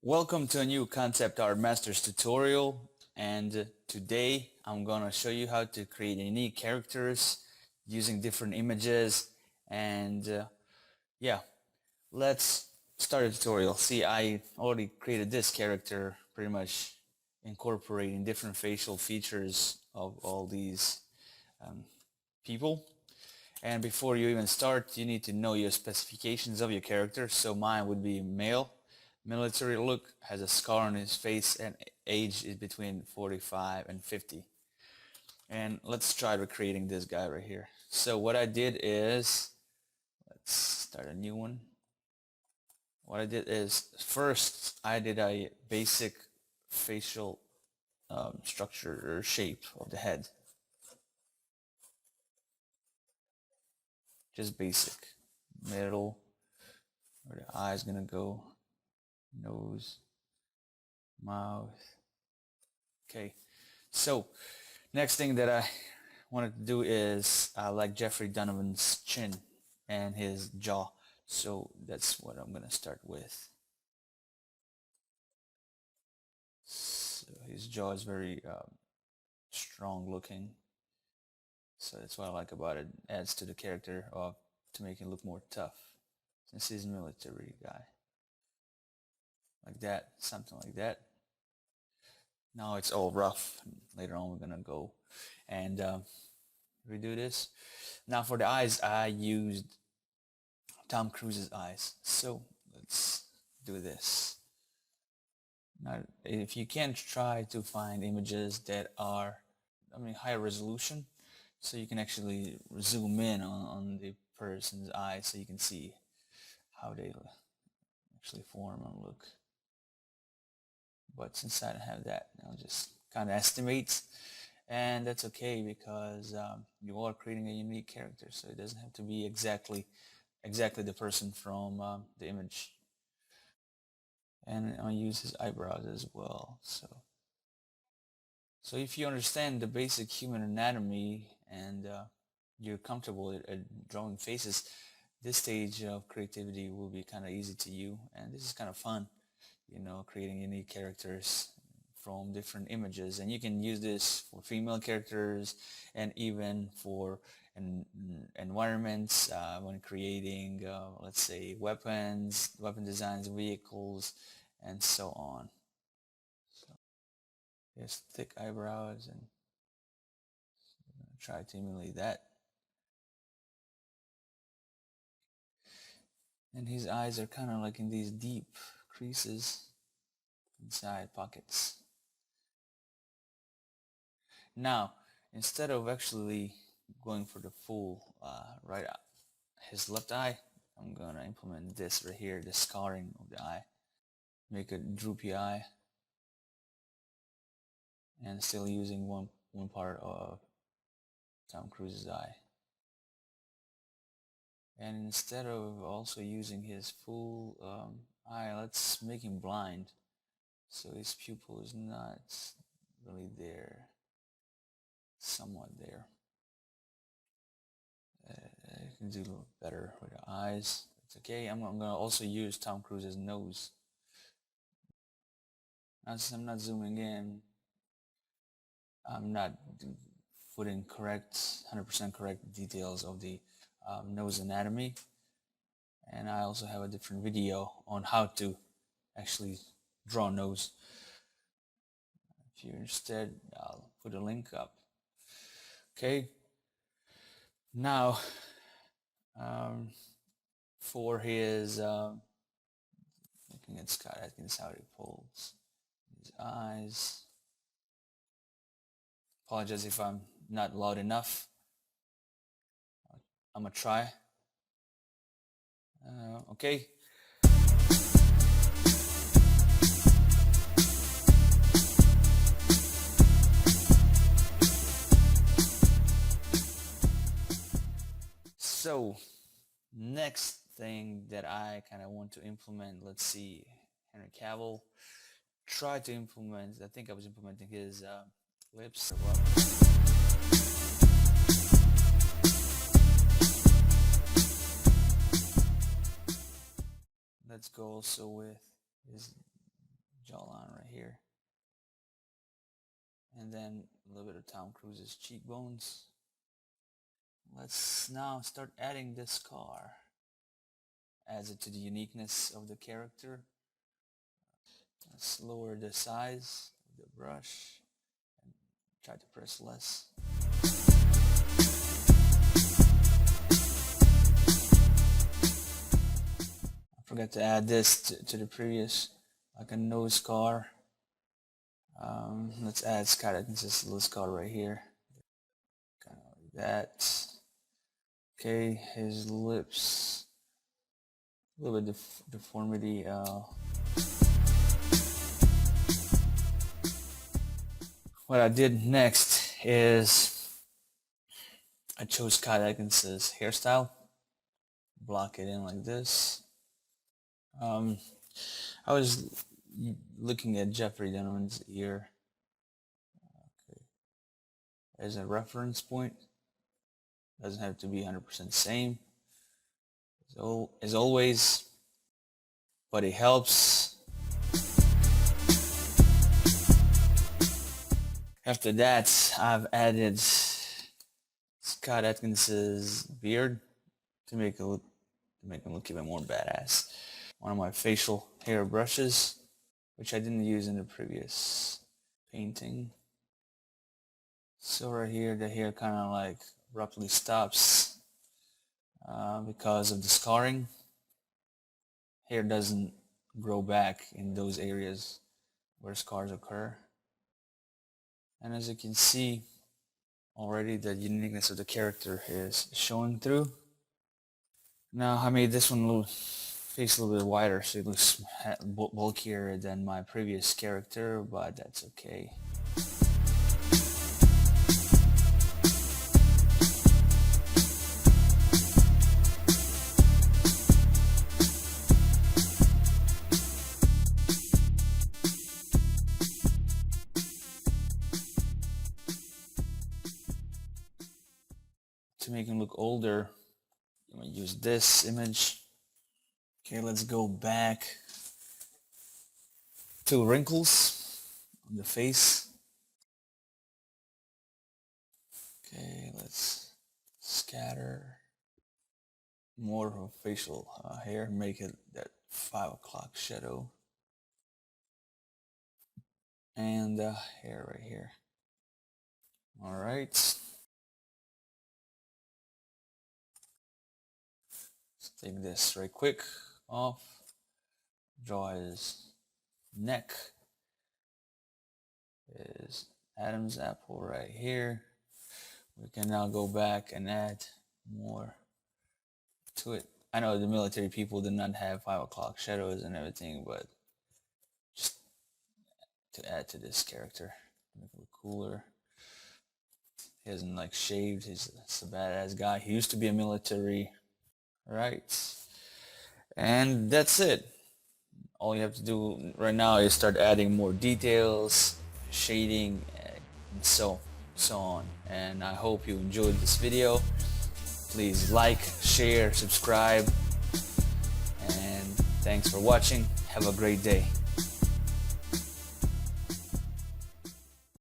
Welcome to a new Concept Art Masters tutorial, and today I'm gonna show you how to create unique characters using different images. And yeah, let's start the tutorial. See, I already created this character, pretty much incorporating different facial features of all these people. And before you even start, you need to know your specifications of your character. So mine would be male, military look, has a scar on his face, and age is between 45 and 50. And let's try recreating this guy right here. So what I did is, let's start a new one. What I did is, first I did a basic facial structure or shape of the head. Just basic. Middle, where the eye is gonna go, nose, mouth. Okay, so next thing that I wanted to do is like Jeffrey Donovan's chin and his jaw. So that's what I'm gonna start with. So his jaw is very strong looking. So that's what I like about it. Adds to the character to make it look more tough, since he's a military guy. Like that, something like that. Now it's all rough. Later on we're gonna go and redo this. Now for the eyes, I used Tom Cruise's eyes. So let's do this. Now if you can try to find images that are higher resolution, so you can actually zoom in on the person's eyes so you can see how they actually form and look. But since I don't have that, I'll just kind of estimate, and that's okay because you are creating a unique character, so it doesn't have to be exactly the person from the image. And I'll use his eyebrows as well. So if you understand the basic human anatomy and you're comfortable at drawing faces, this stage of creativity will be kind of easy to you, and this is kind of fun, creating unique characters from different images. And you can use this for female characters and even for environments when creating, let's say, weapon designs, vehicles, and so on. So there's thick eyebrows, and try to emulate that. And his eyes are kind of like in these deep creases inside pockets. Now, instead of actually going for the full right eye, his left eye, I'm going to implement this right here, the scarring of the eye. Make a droopy eye. And still using one part of Tom Cruise's eye. And instead of also using his full eye, let's make him blind. So his pupil is not really there. Somewhat there. I can do a little better with the eyes. It's okay. I'm going to also use Tom Cruise's nose. Now, since I'm not zooming in, I'm not putting 100% correct details of the nose anatomy. And I also have a different video on how to actually draw a nose. If you're interested, I'll put a link up. Okay. Now, for his looking at Scott Atkins, how he pulls his eyes. Apologize if I'm not loud enough. I'm gonna try. Okay. So next thing that I kind of want to implement, let's see, Henry Cavill. Try to implement, I think I was implementing his lips. Let's go also with his and a little bit of Tom Cruise's cheekbones. Let's now start adding this car. Adds it to the uniqueness of the character. Let's lower the size of the brush and try to press less. I forgot to add this to the previous, like a nose car. Let's add Scott Adkins' little scar right here. Kind of like that. Okay, his lips, a little bit deformity. What I did next is I chose Scott Adkins' hairstyle. Block it in like this. I was looking at Jeffrey Dahmer's ear. Okay. As a reference point. Doesn't have to be 100% same. As always, but it helps. After that, I've added Scott Adkins' beard to make him look even more badass. One of my facial hair brushes, which I didn't use in the previous painting. So right here, the hair kind of like abruptly stops because of the scarring. Hair doesn't grow back in those areas where scars occur. And as you can see already, the uniqueness of the character is showing through. Now I made this one face a little bit wider, so it looks bulkier than my previous character, but that's okay. To make him look older, I'm going to use this image. Okay, let's go back to wrinkles on the face. Okay, let's scatter more of facial hair, make it that 5 o'clock shadow. And hair right here. Alright. Take this right quick off, draw his neck, his Adam's apple right here. We can now go back and add more to it. I know the military people did not have 5 o'clock shadows and everything, but just to add to this character, make it look cooler. He hasn't like shaved, he's a badass guy. He used to be a military. Right, and that's it. All you have to do right now is start adding more details, shading, and so on. And I hope you enjoyed this video. Please like, share, subscribe, and thanks for watching. Have a great day.